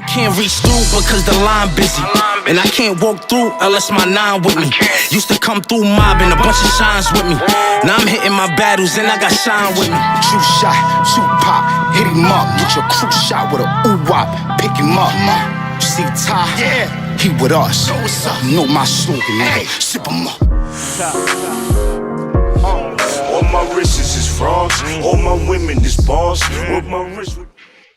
can't reach through because the line busy. And I can't walk through unless my nine with me. Used to come through mobbing, a bunch of shines with me. Now I'm hitting my battles and I got shine with me. True shot, true pop, hit him up. Get your crew shot with a ooh-wop, pick him up. You see Ty? Yeah. He with us. You know my slogan, nigga. ZIPEMUP. All my wrists is frogs. All my women is boss. With my wrist.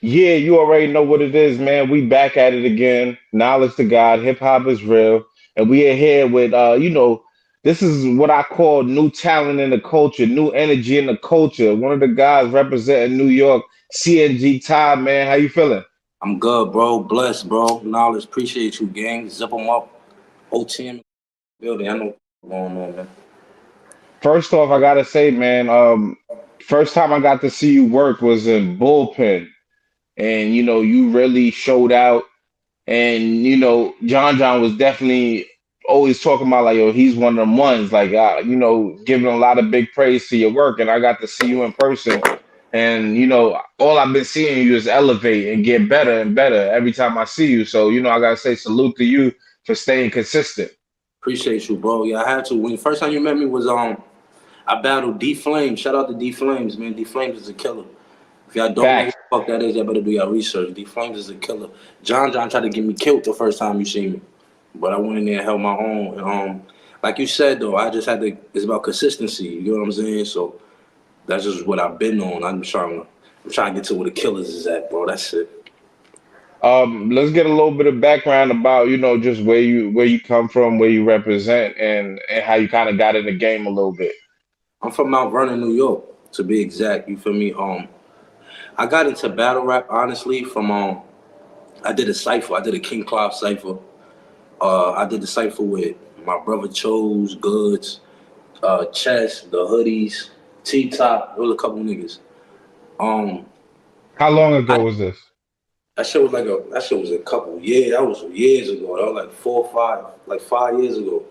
Yeah, you already know what it is, man. We back at it again. Knowledge to God, hip hop is real, and we are here with, this is what I call new talent in the culture, new energy in the culture. One of the guys representing New York, Cng Tys, man. How you feeling? I'm good, bro. Blessed, bro. Knowledge, appreciate you, gang. ZIPEMUP, whole team building. I know what's going on, man. First off, I gotta say, man, first time I got to see you work was in Bullpen. And you really showed out, and John was definitely always talking about like, yo, he's one of them ones, like giving a lot of big praise to your work. And I got to see you in person, and all I've been seeing you is elevate and get better and better every time I see you. So I gotta say salute to you for staying consistent. Appreciate you, bro. Yeah, I had to. When the first time you met me was I battled D Flames. Shout out to D Flames, man. D Flames is a killer. If y'all don't know what the fuck that is, y'all better do your research. D Flames is a killer. John tried to get me killed the first time you see me. But I went in there and held my own. And, like you said, though, I just had to, it's about consistency. You know what I'm saying? So that's just what I've been on. I'm trying to get to where the killers is at, bro. That's it. Let's get a little bit of background about, just where you come from, where you represent, and how you kind of got in the game a little bit. I'm from Mount Vernon, New York, to be exact. You feel me? I got into battle rap, honestly, from, I did a cypher. I did a King Tys cypher. I did the cypher with my brother Chose, Goods, Chess, the Hoodies, T-Top. There was a couple niggas. How long ago was this? That shit was a couple years. That was years ago. That was like 5 years ago.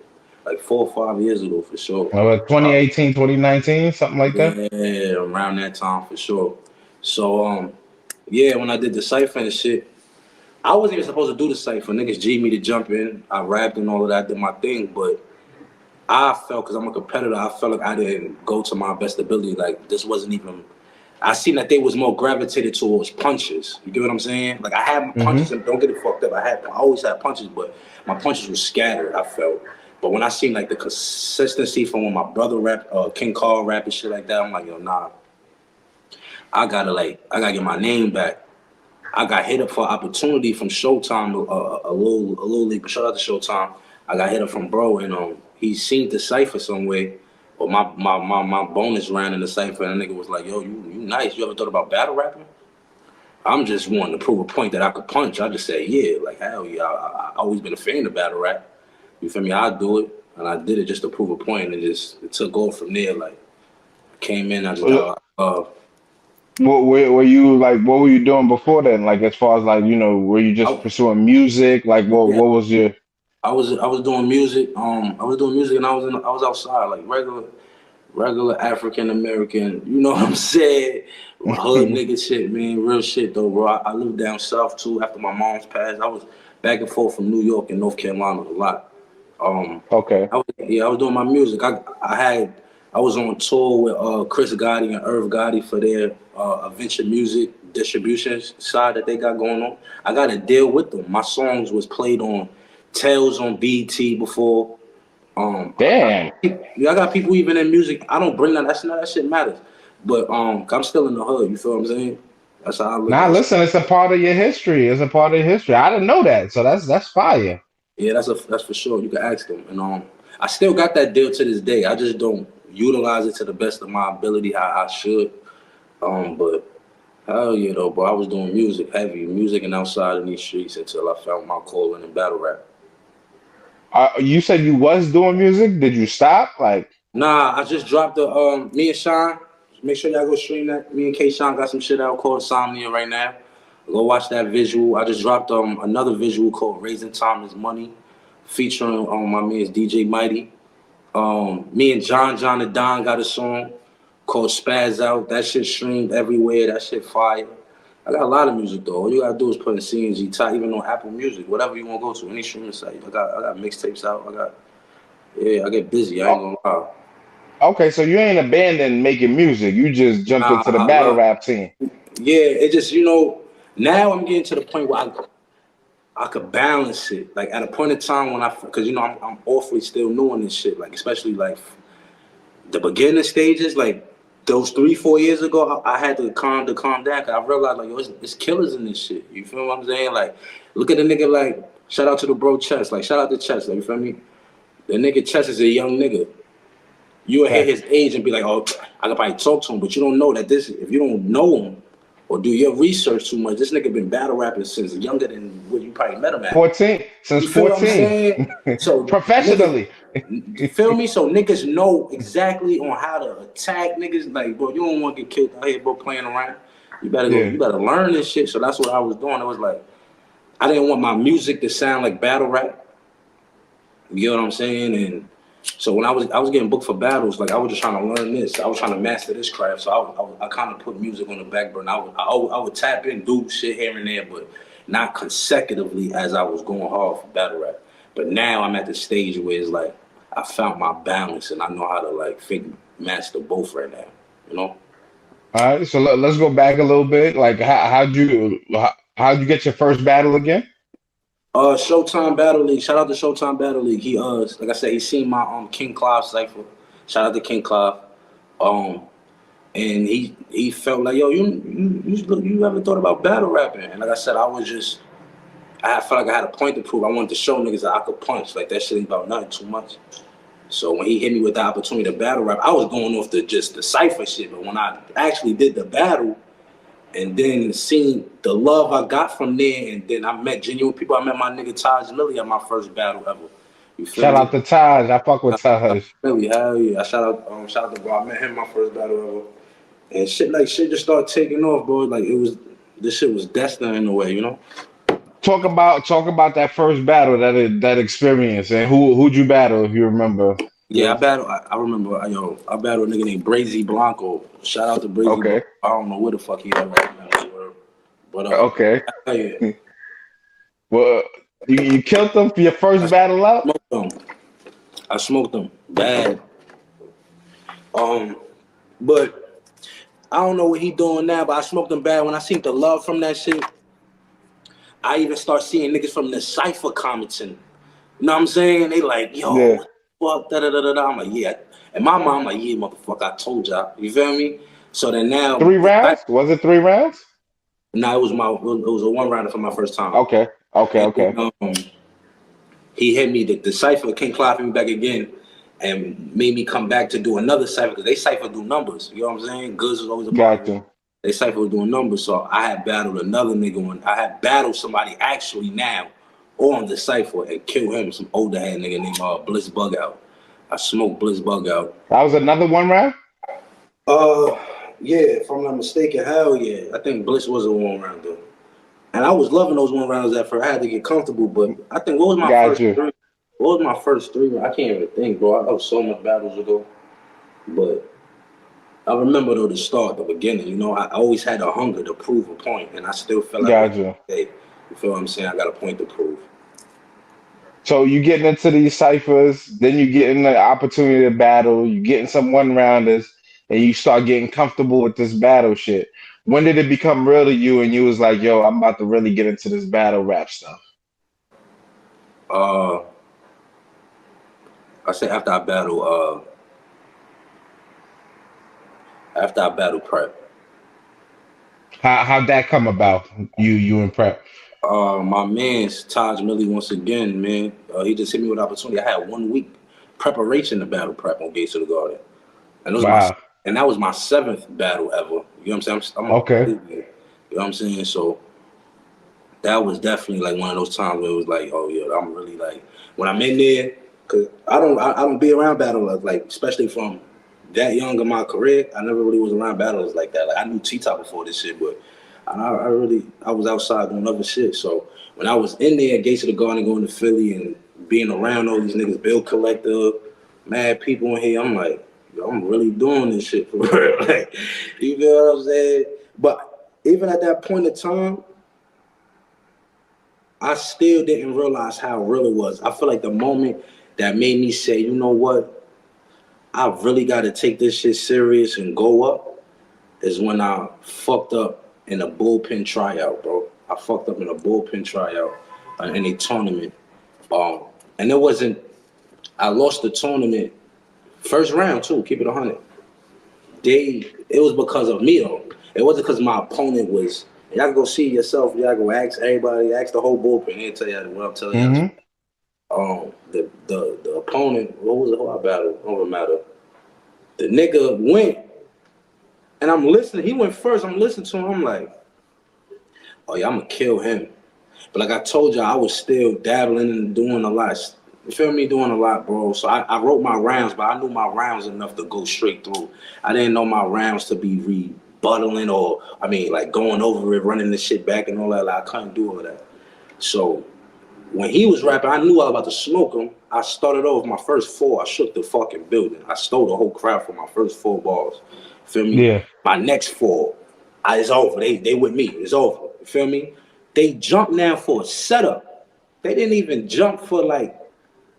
Like 4 or 5 years ago for sure. 2018, 2019, something like that? Yeah, around that time for sure. So, yeah, when I did the cypher and shit, I wasn't even supposed to do the cypher. Niggas G'd me to jump in. I rapped and all of that, did my thing, but I felt, because I'm a competitor, I felt like I didn't go to my best ability. Like, this wasn't even, I seen that they was more gravitated towards punches. You get what I'm saying? Like, I had my punches, and don't get it fucked up. I always had punches, but my punches were scattered, I felt. But when I seen, like, the consistency from when my brother rapped, King Carl rap and shit like that, I'm like, yo, nah. I gotta get my name back. I got hit up for an opportunity from Showtime, a little league. Shout out to Showtime. I got hit up from bro, and he seen the cypher some way, or my bonus ran in the cypher, and the nigga was like, yo, you nice. You ever thought about battle rapping? I'm just wanting to prove a point that I could punch. I just said, yeah, like hell yeah. I always been a fan of battle rap. You feel me? I'd do it, and I did it just to prove a point, and it took off from there. Like, came in, I just What were you like? What were you doing before then? Like, as far as like, were you just pursuing music? Like, what was your? I was doing music. I was doing music, and I was outside, like regular African American. You know what I'm saying? Hood nigga shit, man. Real shit though, bro. I lived down south too. After my mom's passed, I was back and forth from New York and North Carolina a lot. Okay. I was doing my music. I was on tour with Chris Gotti and Irv Gotti for their Adventure Music distribution side that they got going on. I got a deal with them. My songs was played on Tales on BT before. Damn. I got people even in music. I don't bring that. That shit matters. But I'm still in the hood. You feel what I'm saying? That's how I look. Nah, listen, it's a part of your history. It's a part of your history. I didn't know that, so that's fire. Yeah, that's for sure. You can ask them. And I still got that deal to this day. I just don't utilize it to the best of my ability how I should. But hell yeah though, bro. I was doing music, heavy music, and outside in these streets until I found my calling in battle rap. You said you was doing music. Did you stop? Like, nah, I just dropped the me and Sean. Make sure y'all go stream that. Me and K Sean got some shit out called Insomnia right now. Go watch that visual. I just dropped another visual called Raising Time is Money, featuring my man's DJ Mighty. Me and John the Don got a song called Spaz Out. That shit streamed everywhere. That shit fire. I got a lot of music though. All you gotta do is put in Cng Tys, even on Apple Music, whatever you want to go to, any streaming site. I got mixtapes out. I get busy. I ain't Oh, gonna lie. okay, so you ain't abandoned making music. You just jumped Nah, into the I battle love. rap scene. Yeah, it just now I'm getting to the point where I could balance it. Like at a point in time when because I'm awfully still new in this shit. Like especially like the beginning stages, like those 3-4 years ago, I had to calm down because I realized like yo, it's killers in this shit. You feel what I'm saying? Like look at the nigga like shout out to the bro Chess. Like shout out to Chess. Like you feel me? The nigga Chess is a young nigga. You'll hit Facts. his age and be like, oh, I could probably talk to him, but you don't know that if you don't know him or do your research too much, this nigga been battle rapping since younger than what you probably met him at. 14 since You feel what I'm 14 saying? So niggas, professionally. you feel me? So niggas know exactly on how to attack niggas. Like, bro, you don't want to get killed out here, bro, playing around. You better go. Yeah. You better learn this shit. So that's what I was doing. It was like I didn't want my music to sound like battle rap. You know what I'm saying? And so when I was getting booked for battles, like I was just trying to learn this. I was trying to master this craft. So I kind of put music on the back burner. I would tap in, do shit here and there, but not consecutively as I was going hard for battle rap. But now I'm at the stage where it's like I found my balance and I know how to like master both right now. You know? All right, so let's go back a little bit. Like, how'd you get your first battle again? Showtime Battle League. Shout out to Showtime Battle League. He like I said, he seen my King Clive cipher. Shout out to King Clive. Um, and he felt like, yo, you ever thought about battle rapping? And like I said, I felt like I had a point to prove. I wanted to show niggas that I could punch. Like that shit ain't about nothing too much. So when he hit me with the opportunity to battle rap, I was going off just the cipher shit. But when I actually did the battle, and then seeing the love I got from there, and then I met genuine people. I met my nigga Taj Millie at my first battle ever. You feel Shout me? out to Taj. I fuck with Taj. Millie, hell yeah! Shout out to bro. I met him my first battle ever, and shit just started taking off, bro. Like this shit was destined in a way, you know. Talk about that first battle, that experience, and who'd you battle if you remember? Yeah, I remember. I battled a nigga named Brazy Blanco. Shout out to Brazy Okay. Blanco. I don't know where the fuck he at right now, but Okay. yeah. Well, you killed them for your first battle out. I smoked them bad. But I don't know what he doing now, but I smoked them bad. When I seen the love from that shit, I even start seeing niggas from the cypher commenting. You know what I'm saying? They like, yo, Yeah. what the fuck, da da da da da. I'm like, yeah. And my mom like, yeah, motherfucker, I told y'all. You feel me? So then now 3 rounds? Was it 3 rounds? nah, it was a one rounder for my first time. Okay. And Okay. he hit me, the cypher, King Clive hit me back again and made me come back to do another cypher because they cypher do numbers. You know what I'm saying? Goods was always a part of it. Gotcha. They cypher was doing numbers, so I had battled another nigga I had battled somebody actually now on the cypher and killed him, some older head nigga named Bliss Bug Out. I smoked Bliss Bug Out. That was another 1 round? Yeah, if I'm not mistaken, hell yeah. I think Bliss was a one rounder. And I was loving those one rounds at first. I had to get comfortable, but I think what was my first three? I can't even think, bro. I was so much battles ago. But I remember though the beginning, you know, I always had a hunger to prove a point, and I still felt like Gotcha. hey, you feel what I'm saying? I got a point to prove. So you getting into these ciphers, then you getting the opportunity to battle, you getting some 1 rounders, and you start getting comfortable with this battle shit. When did it become real to you and you was like, yo, I'm about to really get into this battle rap stuff? I say after I battle prep. How'd that come about? You and Prep. My man's Taj Millie once again, man. He just hit me with an opportunity. I had 1 week preparation to battle prep on Gates of the Garden. And Wow. that was my 7th battle ever. You know what I'm saying? Okay. You know what I'm saying? So that was definitely like one of those times where it was like, oh yeah, I'm really like when I'm in there, cause I don't be around battlers like especially from that young in my career. I never really was around battlers like that. Like I knew T-Top before this shit, but I was outside doing other shit. So when I was in there at Gates of the Garden going to Philly and being around all these niggas, Bill Collector, mad people in here, I'm like, yo, I'm really doing this shit for real. Like, you feel what I'm saying? But even at that point in time, I still didn't realize how real it was. I feel like the moment that made me say, you know what, I really got to take this shit serious and go up is when I fucked up in a bullpen tryout, bro. I fucked up in a bullpen tryout in a tournament. And it wasn't, I lost the tournament first round too, keep it 100. It was because of me though. It wasn't because my opponent was, y'all can go see yourself, y'all go ask everybody, ask the whole bullpen, they'll tell you what I'm telling you. The opponent, what was it, who I battled? Don't matter. The nigga went, and I'm listening. He went first. I'm listening to him. I'm like, oh yeah, I'm gonna kill him. But like I told you, I was still dabbling and doing a lot. You feel me? Doing a lot, bro. So I wrote my rounds, but I knew my rounds enough to go straight through. I didn't know my rounds to be rebuttaling or, I mean, like going over it, running the shit back and all that. Like, I couldn't do all of that. So when he was rapping, I knew I was about to smoke him. I started off my first 4. I shook the fucking building. I stole the whole crowd for my first 4 balls. Feel me? Yeah. My next 4, it's over. They with me. It's over. You feel me? They jumped now for a setup. They didn't even jump for like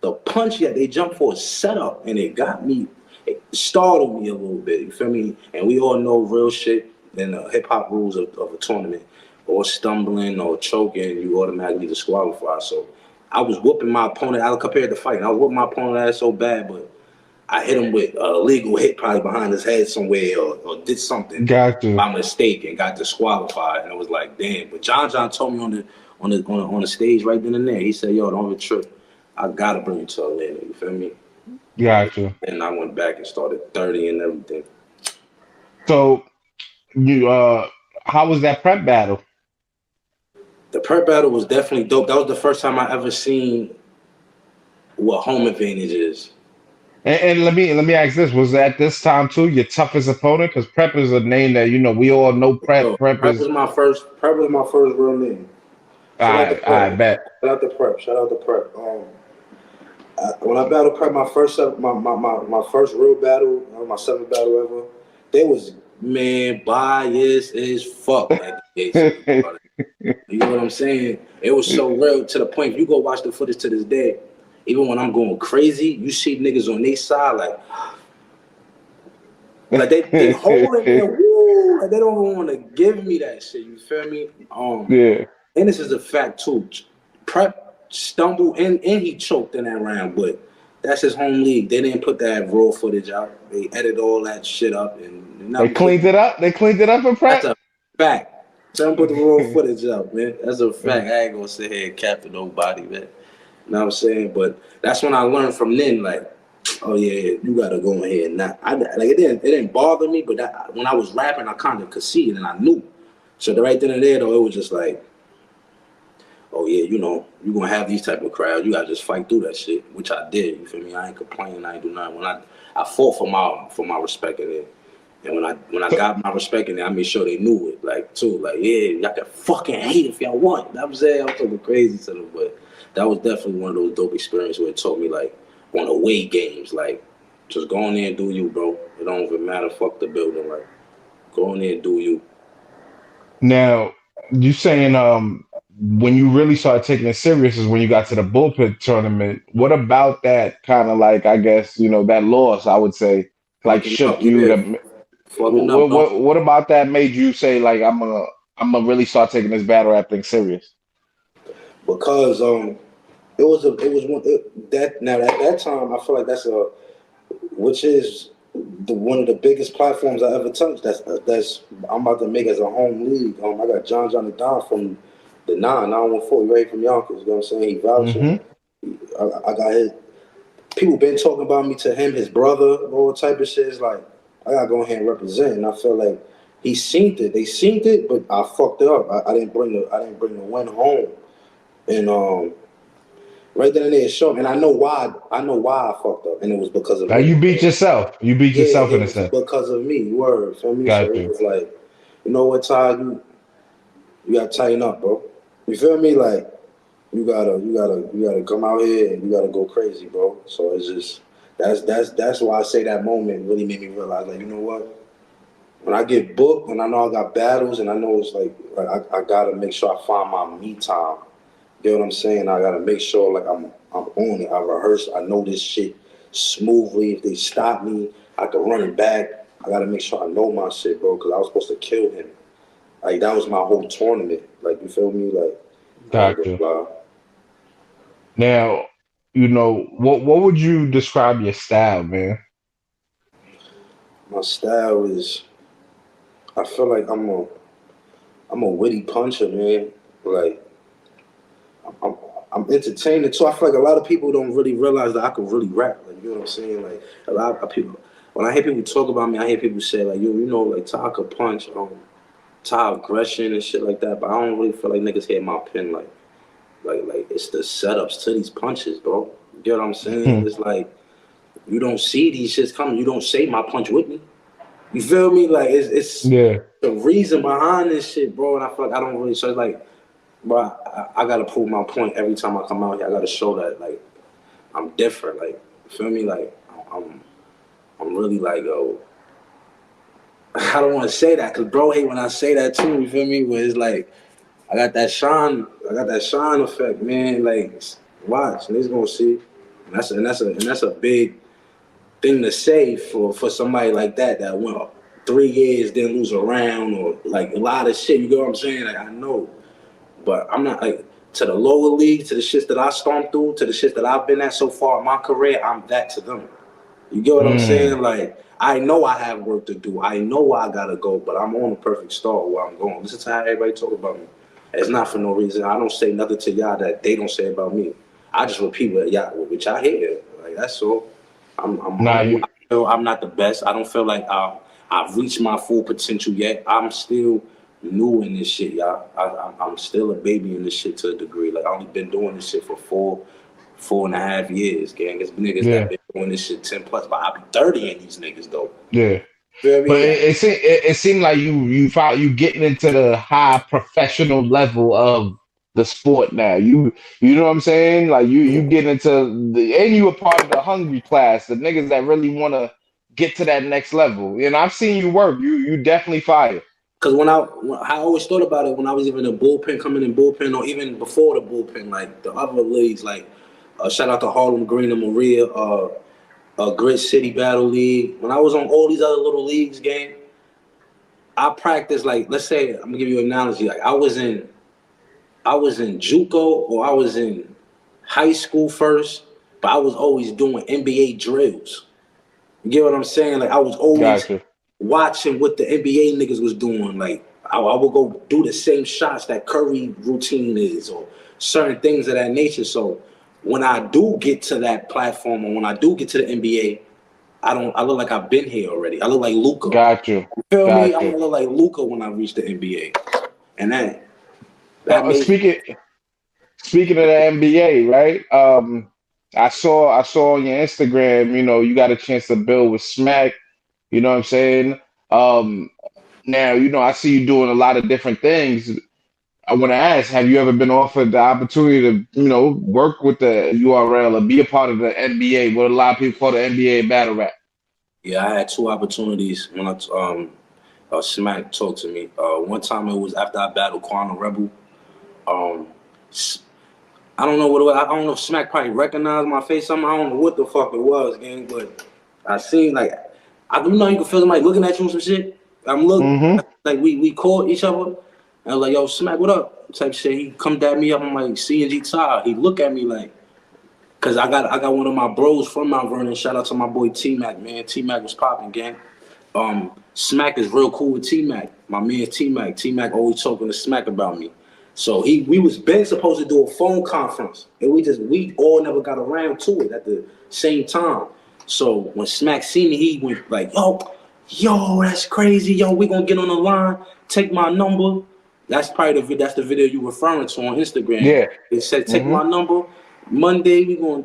the punch yet. They jumped for a setup, and it got me. It startled me a little bit. You feel me? And we all know real shit in the hip hop rules of a tournament. Or stumbling or choking, you automatically disqualify. So I was whooping my opponent. I compared the fight. I was whooping my opponent ass so bad, but I hit him with a legal hit probably behind his head somewhere or did something Gotcha. by mistake and got disqualified. And it was like, damn. But John told me on the stage right then and there. He said, yo, don't even trip. I gotta bring you to Atlanta. You feel me? Gotcha. And I went back and started 30 and everything. So you how was that prep battle? The prep battle was definitely dope. That was the first time I ever seen what home advantage is. And let me ask this: was that this time too your toughest opponent? Because Prep is a name that we all know. Prep. So Prep Prep is. was my first. Prep was my first real name. Shout out to I Prep. bet. Shout out to Prep. Shout out to Prep. When I battled Prep, my first real battle, my 7th battle ever, they was biased as fuck. Like, you know what I'm saying? It was so real to the point. If you go watch the footage to this day, even when I'm going crazy, you see niggas on their side like they holding and woo, like they don't even want to give me that shit. You feel me? Yeah. And this is a fact too. Prep stumbled and he choked in that round, but that's his home league. They didn't put that raw footage out. They edited all that shit up and They cleaned it up. They cleaned it up in Prep. That's a fact. Don't put the raw footage up, man. That's a fact. I ain't gonna sit here and cap to nobody, man. You know what I'm saying? But that's when I learned from then, like, oh yeah, you gotta go ahead and not. It didn't bother me, but when I was rapping, I kind of could see it and I knew. So right then and there, though, it was just like, oh yeah, you know, you're gonna have these type of crowds. You gotta just fight through that shit, which I did. You feel me? I ain't complaining. I ain't do nothing. When I fought for my respect in it, and when I got my respect in it, I made sure they knew it. Like too, like yeah, y'all can fucking hate if y'all want. You know what I'm saying? I'm talking crazy to them, but that was definitely one of those dope experiences where it taught me like on away games, like just go in there and do you, bro. It don't even matter. Fuck the building, like go in there and do you. Now you saying when you really started taking it serious is when you got to the bullpit tournament. What about that kind of like I guess that loss? I would say like Fucking shook up, you yeah. to. Fucking up, bro. What about that made you say like I'm gonna really start taking this battle rap thing serious? Because it was at that time I feel like which is one of the biggest platforms I ever touched. That's I'm about to make as a home league. I got John Johnny Don from the 914, right from Yonkers. You know what I'm saying? He vouching. I got his people been talking about me to him, his brother, all type of shit. It's like I gotta go ahead and represent. And I feel like he seen it. They seen it, but I fucked it up. I didn't bring the win home. And right then and there, show, and I know why I fucked up, and it was because of Now me. you beat yourself. You beat Yeah, yourself it in a was sense. because of me. Word, feel me? So Got it you. was like, you know what, Ty, you gotta tighten up, bro. You feel me? Like you gotta come out here and you gotta go crazy, bro. So it's just that's why I say that moment really made me realize, like, you know what? when I get booked and I know I got battles and I know it's like I gotta make sure I find my me time. You know what I'm saying? I gotta make sure like I'm on it. I rehearse. I know this shit smoothly. If they stop me, I can run it back. I gotta make sure I know my shit, bro, because I was supposed to kill him. Like that was my whole tournament. Like you feel me? Like I ain't Gotcha. gonna lie. Now, what would you describe your style, man? My style is. I feel like I'm a witty puncher, man. Like I'm, I'm entertaining too. I feel like a lot of people don't really realize that I can really rap. Like you know what I'm saying? Like a lot of people. When I hear people talk about me, I hear people say like, you know, like Ty could punch, Ty aggression and shit like that. But I don't really feel like niggas hit my pen like it's the setups to these punches, bro. You get what I'm saying? It's like you don't see these shits coming. You don't say my punch with me. You feel me? Like it's Yeah. the reason behind this shit, bro. And I feel like I don't really. So it's like, bro, I gotta prove my point every time I come out here. I gotta show that like I'm different. Like you feel me? Like I'm really like yo. I don't want to say that because bro hate when I say that too. You feel me? Where it's like I got that shine effect, man. Like watch, niggas gonna see. And that's a big thing to say for somebody like that went 3 years, didn't lose a round or like a lot of shit. You get what I'm saying? Like I know, but I'm not like to the lower league, to the shits that I stormed through, to the shits that I've been at so far in my career. I'm that to them. You get what I'm saying? Like I know I have work to do. I know where I gotta go, but I'm on a perfect start where I'm going. Listen to how everybody talk about me. It's not for no reason. I don't say nothing to y'all that they don't say about me. I just repeat what y'all hear. Like that's all. I'm Nah, humble. you I feel I'm not the best. I don't feel like I've reached my full potential yet. I'm still new in this shit, y'all. I'm still a baby in this shit to a degree. Like I only been doing this shit for 4.5 years, gang. It's niggas that yeah, been doing this shit 10 plus, but I be 30 in these niggas though. yeah. Feel But me? Like, it seemed like you getting into the high professional level of the sport now. You know what I'm saying? Like you get into and you a part of the hungry class, the niggas that really want to get to that next level. And I've seen you work. You definitely fire. Cause I always thought about it when I was even in bullpen, coming in bullpen, or even before the bullpen, like the other leagues, like shout out to Harlem Green and Maria, Grit City Battle League. When I was on all these other little leagues, gang, I practiced like let's say I'm gonna give you an analogy. Like I was in JUCO or I was in high school first, but I was always doing NBA drills. You get what I'm saying? Like I was always Gotcha. watching what the NBA niggas was doing. Like I would go do the same shots that Curry routine is, or certain things of that nature. So when I do get to that platform, or when I do get to the NBA, I look like I've been here already. I look like Luka. Got you. You feel me? I'm Got you. gonna look like Luka when I reach the NBA, and that made Speaking of the NBA, right? I saw on your Instagram, you got a chance to build with Smack. You know what I'm saying? Um, Now, I see you doing a lot of different things. I want to ask, have you ever been offered the opportunity to, work with the URL or be a part of the NBA, what a lot of people call the NBA battle rap? yeah. I had two opportunities when Smack talked to me. One time it was after I battled Quantum Rebel. Um, I don't know what it was. I don't know if Smack probably recognized my face. Something I don't know what the fuck it was, gang. But I seen like, you can feel somebody looking at you and some shit. I'm looking Mm-hmm. like we called each other. And I was like, yo, Smack, what up? Type shit. He come dap me up. I'm like, Cng Tys. He look at me like, cause I got one of my bros from Mount Vernon. Shout out to my boy T Mac, man. T Mac was popping, gang. Smack is real cool with T Mac. My man T Mac. T Mac always talking to Smack about me. So we was been supposed to do a phone conference, and we all never got around to it at the same time. So when Smack seen me, he went like, yo, that's crazy, yo, we gonna get on the line, take my number. That's probably that's the video you referring to on Instagram. Yeah. It said, take Mm-hmm. my number. Monday we gonna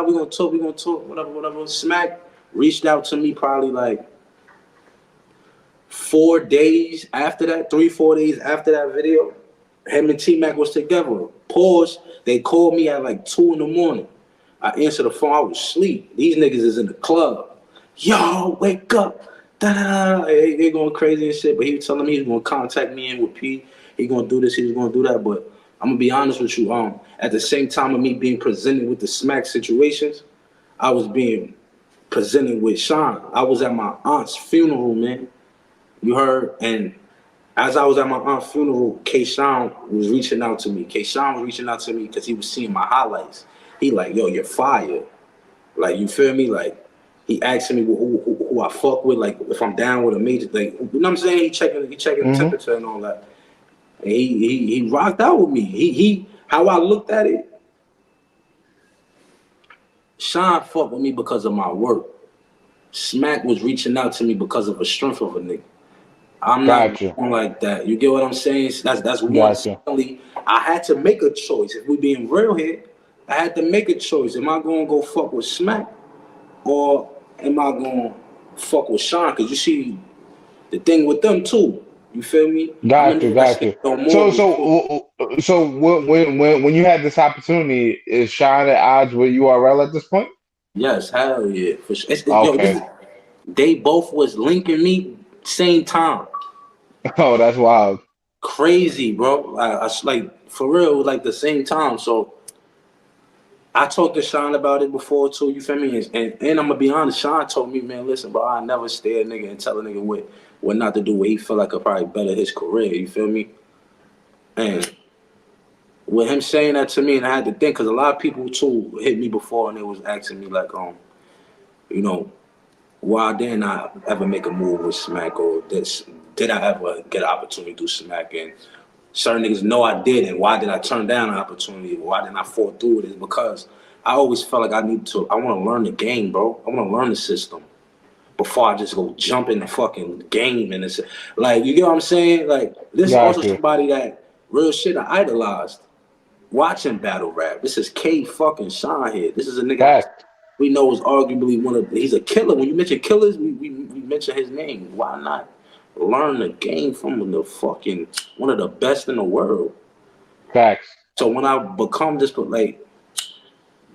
we gonna talk, whatever. Smack reached out to me probably like 4 days after that, 3-4 days after that video. Him and T Mac was together. Pause. They called me at like 2 in the morning. I answered the phone. I was asleep. These niggas is in the club. Yo, wake up. They going crazy and shit. But he was telling me he was gonna contact me in with P. He gonna do this. He was gonna do that. But I'm gonna be honest with you. At the same time of me being presented with the smack situations, I was being presented with Sean. I was at my aunt's funeral, man. You heard? And as I was at my aunt's funeral, K-Sean was reaching out to me. K-Sean was reaching out to me because he was seeing my highlights. He like, yo, you're fire. Like, you feel me? Like, he asking me who I fuck with, like, if I'm down with a major, like, you know what I'm saying? He checking the temperature and all that. And he rocked out with me. He how I looked at it, Sean fucked with me because of my work. Smack was reaching out to me because of the strength of a nigga. I'm not going like that. You get what I'm saying? That's one. Secondly, I had to make a choice. If we being real here, I had to make a choice. Am I gonna go fuck with Smack, or am I gonna fuck with Sean? Because you see, the thing with them too. You feel me? Got you. So when you had this opportunity, is Sean at odds with URL at this point? Yes, hell yeah. For sure. Okay. They both was linking me same time. Oh, that's wild. Crazy, bro. I like, for real, like the same time. So I talked to Sean about it before too, you feel me? And I'm gonna be honest, Sean told me, man, listen, bro, I never stay a nigga and tell a nigga what not to do, what he feel like could probably better his career, you feel me? And with him saying that to me, and I had to think, because a lot of people too hit me before and they was asking me like, you know, why didn't I ever make a move with Smack, or did I ever get an opportunity to do Smack? And certain niggas know I did, and why did I turn down an opportunity? Why didn't I fall through it? Is because I always felt like I want to learn the game, bro. I want to learn the system before I just go jump in the fucking game. And it's like, you get what I'm saying? Like, this is also somebody that real shit I idolized watching battle rap. This is K fucking Sean here. This is a nigga we know is arguably he's a killer. When you mention killers, we mention his name. Why not learn the game from the fucking one of the best in the world? Facts. So when I become this, like,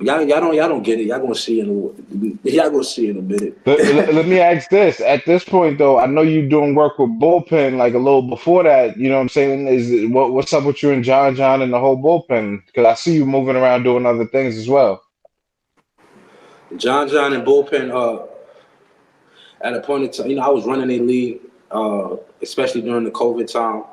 y'all don't get it. Y'all gonna see in a minute. Let me ask this. At this point, though, I know you're doing work with Bullpen like a little before that. You know what I'm saying? What's up with you and John and the whole Bullpen? Because I see you moving around doing other things as well. John and Bullpen, at a point in time, you know, I was running a league, especially during the COVID time.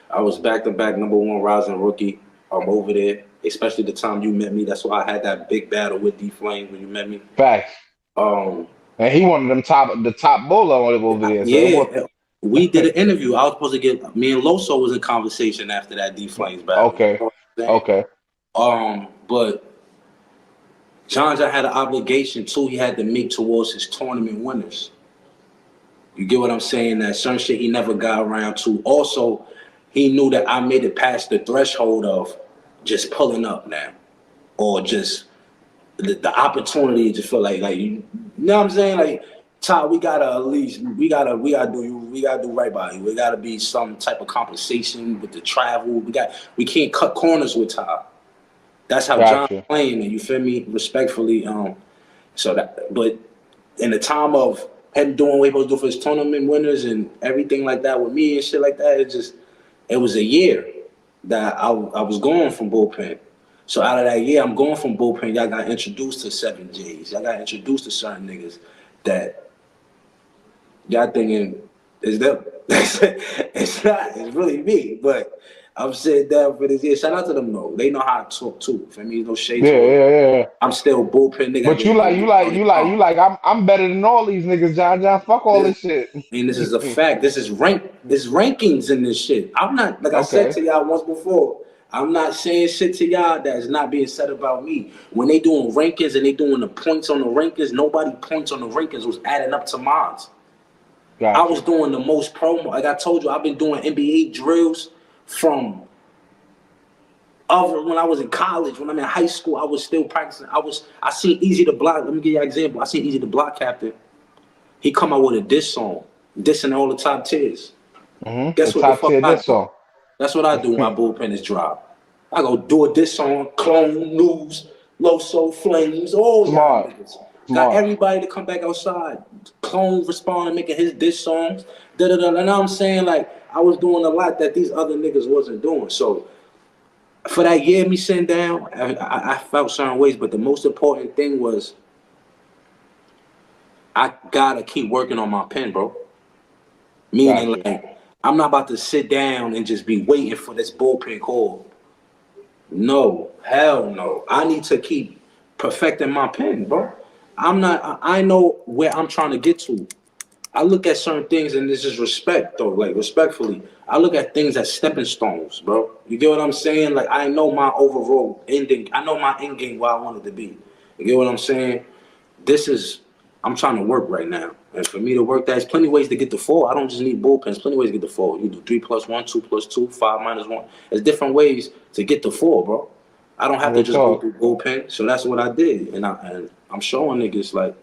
I was back-to-back #1 rising rookie. I'm over there, especially the time you met me. That's why I had that big battle with D-Flame when you met me. Facts. And he one of them the top bowler over there. So yeah, we did an interview. I was supposed to get, me and Loso was in conversation after that D-Flames battle. Okay. But John had an obligation too. He had to make towards his tournament winners. You get what I'm saying? That certain shit he never got around to. Also, he knew that I made it past the threshold of just pulling up now, or just the opportunity to feel like you know what I'm saying? Like, Ty, we gotta do right by you. We gotta be some type of compensation with the travel. We can't cut corners with Ty. That's how John playing it, you feel me? Respectfully. But in the time of him doing what he supposed to do for his tournament winners and everything like that with me and shit like that, it was a year that I was going from Bullpen. So out of that year, I'm going from Bullpen. Y'all got introduced to 7Js. Y'all got introduced to certain niggas that y'all thinking is them. It's not. It's really me. But I'm sitting down for this year. Shout out to them though. They know how to talk too. For me, no shade. Yeah. I'm still Bullpen nigga. But you like I'm better than all these niggas, John. Fuck all this shit. And this is a fact. This is rankings in this shit. I'm not, like I said to y'all once before, I'm not saying shit to y'all that is not being said about me. When they doing rankings and they doing the points on the rankings, nobody points on the rankings was adding up to mine. I was doing the most promo. Like I told you, I've been doing NBA drills from when I was in college. When I'm in high school, I was still practicing. I seen Easy to Block. Let me give you an example. I seen Easy to Block Captain. He come out with a diss song, dissing all the top tiers. Guess what the fuck I do? That's what I do when my Bullpen is drop. I go do a diss song, Clone, News, Loso, Flames, all y'all niggas. Got Smart. everybody to come back outside. Clone responding, making his diss songs. And I'm saying, like, I was doing a lot that these other niggas wasn't doing. So for that year, me sitting down, I felt certain ways. But the most important thing was I gotta keep working on my pen, bro. Meaning, Gotcha. like, I'm not about to sit down and just be waiting for this bullpen call. No, hell no. I need to keep perfecting my pen, bro. I know where I'm trying to get to. I look at certain things, and this is respect, though, like, respectfully. I look at things as stepping stones, bro. You get what I'm saying? Like, I know my overall ending. I know my end game where I want it to be. You get what I'm saying? I'm trying to work right now. And for me to work, there's plenty of ways to get to 4. I don't just need bullpens. Plenty of ways to get to 4. You do 3 plus 1, 2 plus 2, 5 minus 1. There's different ways to get to 4, bro. I don't have to Real just go talk. through bullpen. So that's what I did. And I'm showing niggas, like,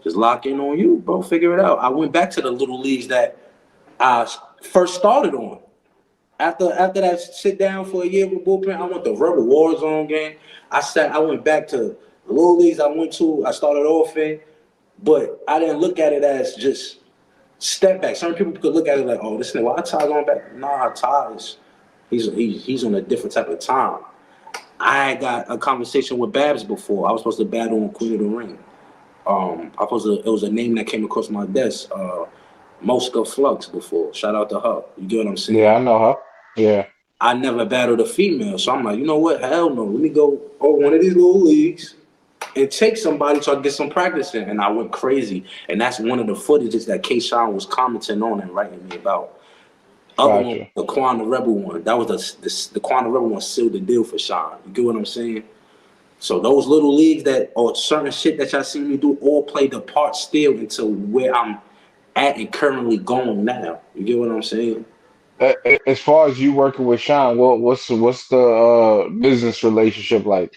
just lock in on you, bro. Figure it out. I went back to the little leagues that I first started on. After that sit down for a year with bullpen, I went to Rebel Warzone game. I went back to the little leagues I went to. I started off in. But I didn't look at it as just step back. Some people could look at it like, oh, this nigga, why Ty going back? Nah, Ty is he's on a different type of time. I had got a conversation with Babs before. I was supposed to battle on Queen of the Ring. It was a name that came across my desk. Mosca Flux before. Shout out to her. You get what I'm saying? Yeah, I know her. Yeah. I never battled a female, so I'm like, you know what? Hell no. Let me go over one of these little leagues and take somebody so I can get some practice in. And I went crazy. And that's one of the footages that K-Shine was commenting on and writing me about. Other Gotcha. one, the Quan the Rebel one. That was the Quan the Rebel one sealed the deal for Shine. You get what I'm saying? So those little leagues that or certain shit that y'all seen me do all played a part still into where I'm at and currently going now. You get what I'm saying? As far as you working with Sean, what's the business relationship like?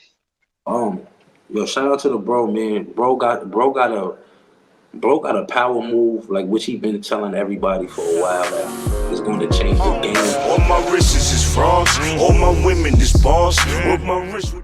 Um, Yo, shout out to the bro, man. Bro got a power move, like which he been telling everybody for a while that is going to change the game. All my wrists is frogs. All my women is boss. With my wrist.